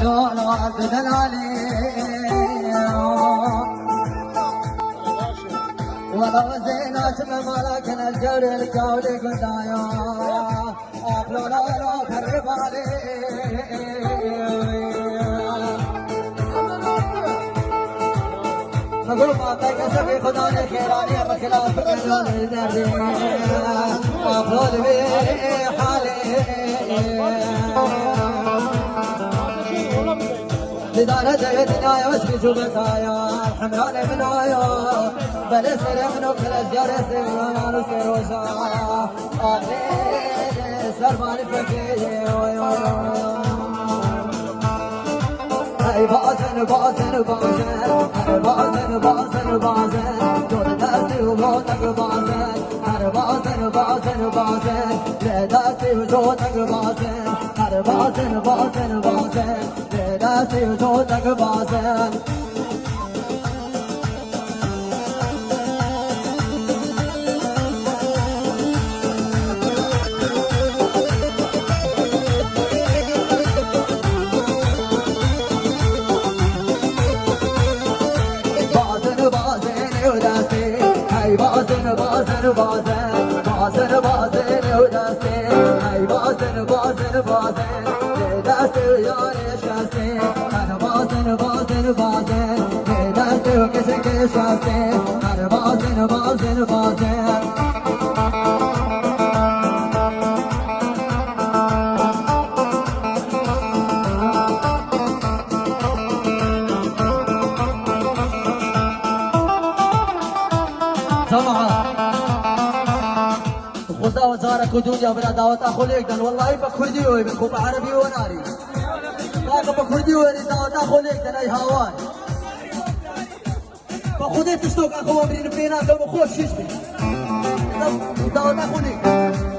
دولار بدلالي والله زينات ممالك الجور الجولي قدايا أقلو لا خرب علي أقول ما تكسبي خداني خيراني بخلاف مليون الدردي أقلو بي حالي لدارة دنيايا واسمي جوبتايا الحمراني منايا بلسر منو كالأشجار سيران وسيروشا أغلي سرماني فكي أي بازن بازن بازن أنا بازن بازن بازن دور دستي وجوتك بازن أنا بازن بازن بازن لدستي وجوتك بازن أنا بازن بازن بازن لدستي وجوتك بازن بازن بازن بازن بازن بازن ودستی ای بازن بازن بازن دستی یارش هستی هر بازن بازن بازن دستی و کسی کش هستی هر بازن بازن بازن خدا وزارك ودنيا بلا دعوة أخو ليكدن والله بكردي ويبكو بعربي وناري لا بكردي ويري دعوة أخو ليكدن أي هاوان بخودي تشتوك أخو أمرين فينا قبل خوش شيشتي دعوة أخو ليكدن